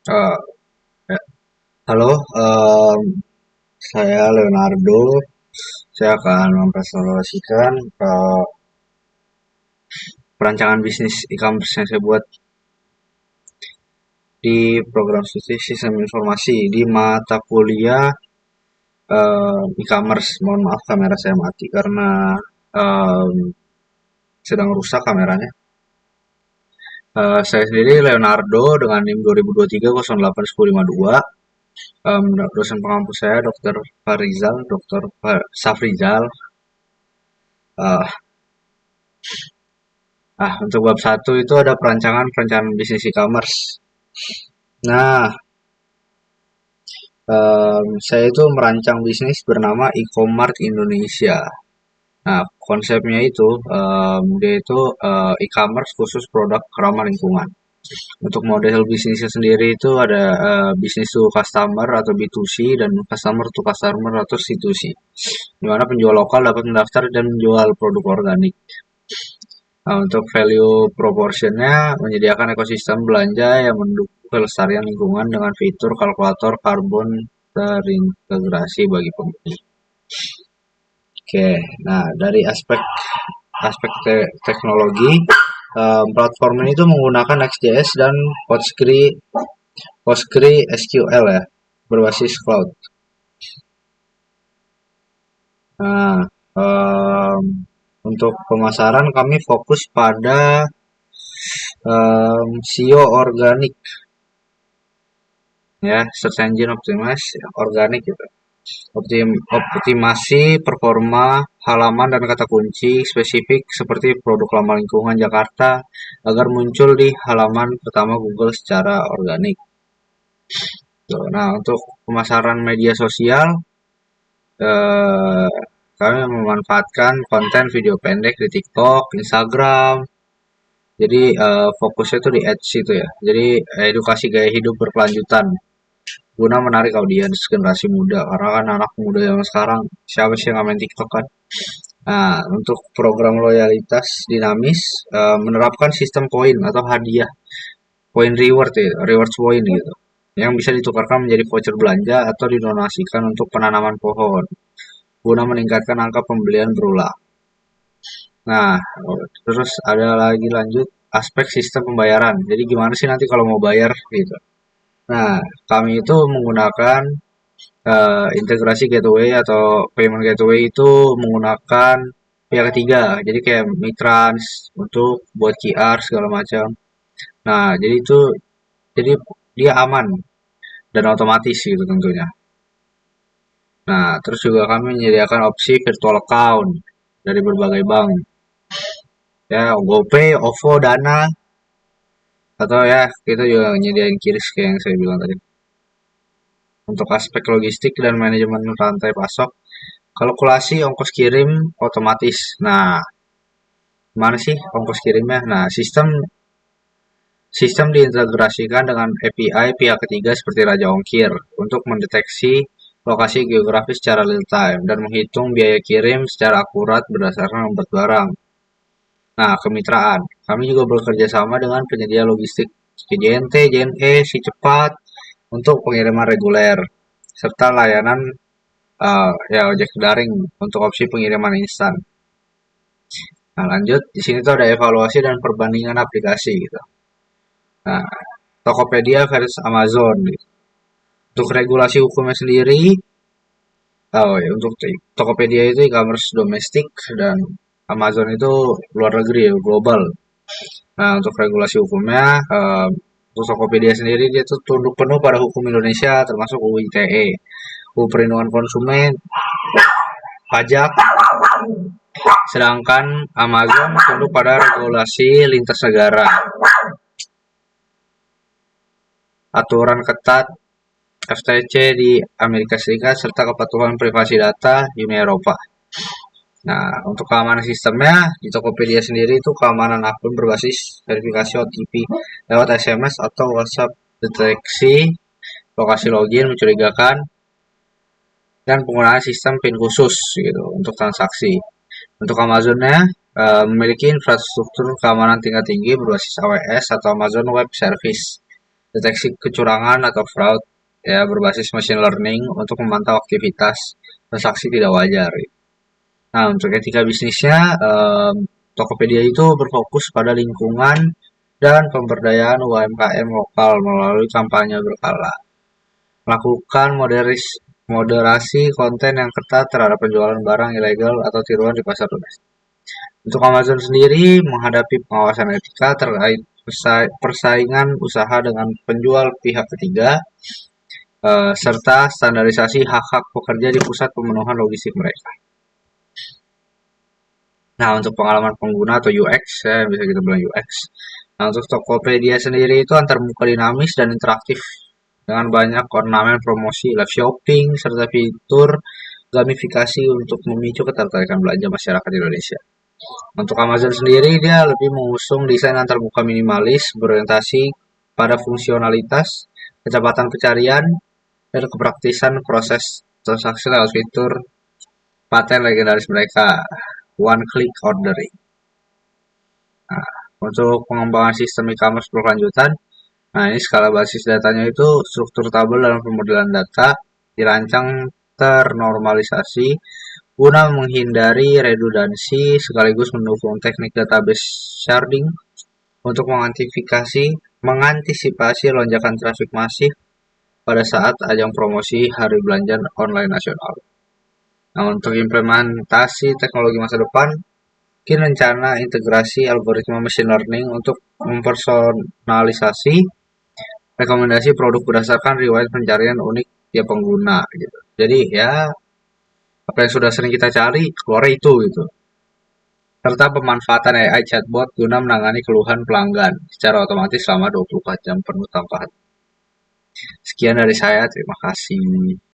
Eh, ya. Halo, saya Leonardo. Saya akan mempresentasikan perancangan bisnis e-commerce yang saya buat di program studi sistem informasi di mata kuliah e-commerce. Mohon maaf kamera saya mati karena em, sedang rusak kameranya. Saya sendiri Leonardo dengan NIM 2023 081052. Dosen pengampu saya Dr. Farizal, Dr. Safrizal. Eh, untuk bab satu itu ada perancangan bisnis e-commerce. Nah, saya itu merancang bisnis bernama e-commerce Indonesia. Nah, konsepnya itu, dia itu e-commerce khusus produk ramah lingkungan. Untuk model bisnisnya sendiri itu ada bisnis to customer atau B2C dan customer to customer atau C2C. Di mana penjual lokal dapat mendaftar dan menjual produk organik. Nah, untuk value proportionnya menyediakan ekosistem belanja yang mendukung kelestarian lingkungan dengan fitur kalkulator karbon terintegrasi bagi pembeli. Oke, nah dari aspek aspek teknologi, platform ini tuh menggunakan Next.js dan PostgreSQL ya, berbasis cloud. Nah, untuk pemasaran kami fokus pada SEO organik ya, search engine optimization organik gitu. Optimasi performa halaman dan kata kunci spesifik seperti produk ramah lingkungan Jakarta agar muncul di halaman pertama Google secara organik. Tuh, nah, untuk pemasaran media sosial, eh, kami memanfaatkan konten video pendek di TikTok, Instagram. Jadi fokusnya tuh di ads itu ya. Jadi edukasi gaya hidup berkelanjutan guna menarik audiens generasi muda karena kan anak muda yang sekarang siapa sih yang nggak main TikTok kan. Nah, untuk program loyalitas dinamis menerapkan sistem poin atau hadiah, poin reward ya, rewards point gitu, yang bisa ditukarkan menjadi voucher belanja atau didonasikan untuk penanaman pohon guna meningkatkan angka pembelian berulang. Nah, terus ada lagi lanjut aspek sistem pembayaran. Jadi gimana sih nanti kalau mau bayar gitu. Nah, kami itu menggunakan integrasi gateway atau payment gateway itu menggunakan pihak ketiga. Jadi kayak Mitrans untuk buat QR segala macam. Nah, jadi dia aman dan otomatis gitu tentunya. Nah, terus juga kami menyediakan opsi virtual account dari berbagai bank. Ya, GoPay, OVO, Dana, atau ya kita juga nyediain QRIS kayak yang saya bilang tadi. Untuk aspek logistik dan manajemen rantai pasok, kalkulasi ongkos kirim otomatis. Nah, mana sih ongkos kirimnya? Nah, sistem diintegrasikan dengan API pihak ketiga seperti Raja Ongkir untuk mendeteksi lokasi geografis secara real time dan menghitung biaya kirim secara akurat berdasarkan nomor barang. Nah, kemitraan. Kami juga bekerja sama dengan penyedia logistik JNT, JNE, Si Cepat untuk pengiriman reguler serta layanan ya ojek daring untuk opsi pengiriman instan. Nah, lanjut di sini tuh ada evaluasi dan perbandingan aplikasi gitu. Nah, Tokopedia versus Amazon gitu. Untuk regulasi hukumnya sendiri, untuk Tokopedia itu e-commerce domestik dan Amazon itu luar negeri ya, global. Nah, untuk regulasi hukumnya, untuk Tokopedia sendiri dia tuh tunduk penuh pada hukum Indonesia termasuk UU ITE, UU Perlindungan Konsumen, pajak, sedangkan Amazon tunduk pada regulasi lintas negara, aturan ketat FTC di Amerika Serikat, serta kepatuhan privasi data Uni Eropa. Nah, untuk keamanan sistemnya, di Tokopedia sendiri itu keamanan akun berbasis verifikasi OTP lewat SMS atau WhatsApp, deteksi lokasi login mencurigakan, dan penggunaan sistem PIN khusus gitu untuk transaksi. Untuk Amazonnya memiliki infrastruktur keamanan tingkat tinggi berbasis AWS atau Amazon Web Service deteksi kecurangan atau fraud ya berbasis machine learning untuk memantau aktivitas transaksi tidak wajar. Nah, untuk etika bisnisnya, Tokopedia itu berfokus pada lingkungan dan pemberdayaan UMKM lokal melalui kampanye berkala, melakukan moderasi konten yang ketat terhadap penjualan barang ilegal atau tiruan di pasar domestik. Untuk Amazon sendiri menghadapi pengawasan etika terkait persaingan usaha dengan penjual pihak ketiga, serta standarisasi hak-hak pekerja di pusat pemenuhan logistik mereka. Nah, untuk pengalaman pengguna atau UX, ya bisa kita bilang UX. Nah, untuk Tokopedia sendiri itu antarmuka dinamis dan interaktif dengan banyak ornamen promosi, live shopping, serta fitur gamifikasi untuk memicu ketertarikan belanja masyarakat Indonesia. Untuk Amazon sendiri, dia lebih mengusung desain antarmuka minimalis, berorientasi pada fungsionalitas, kecepatan pencarian, dan kepraktisan proses transaksi lewat fitur paten legendaris mereka, one click ordering. Nah, untuk pengembangan sistem e-commerce berkelanjutan, nah ini skala basis datanya itu struktur tabel dalam pemodelan data dirancang ternormalisasi guna menghindari redundansi sekaligus mendukung teknik database sharding untuk mengantisipasi lonjakan trafik masif pada saat ajang promosi hari belanja online nasional. Nah, untuk implementasi teknologi masa depan, mungkin rencana integrasi algoritma machine learning untuk mempersonalisasi rekomendasi produk berdasarkan riwayat pencarian unik tiap pengguna gitu. Jadi ya apa yang sudah sering kita cari keluar itu gitu. Serta pemanfaatan AI chatbot guna menangani keluhan pelanggan secara otomatis selama 24 jam penuh tanpa henti. Sekian dari saya, terima kasih.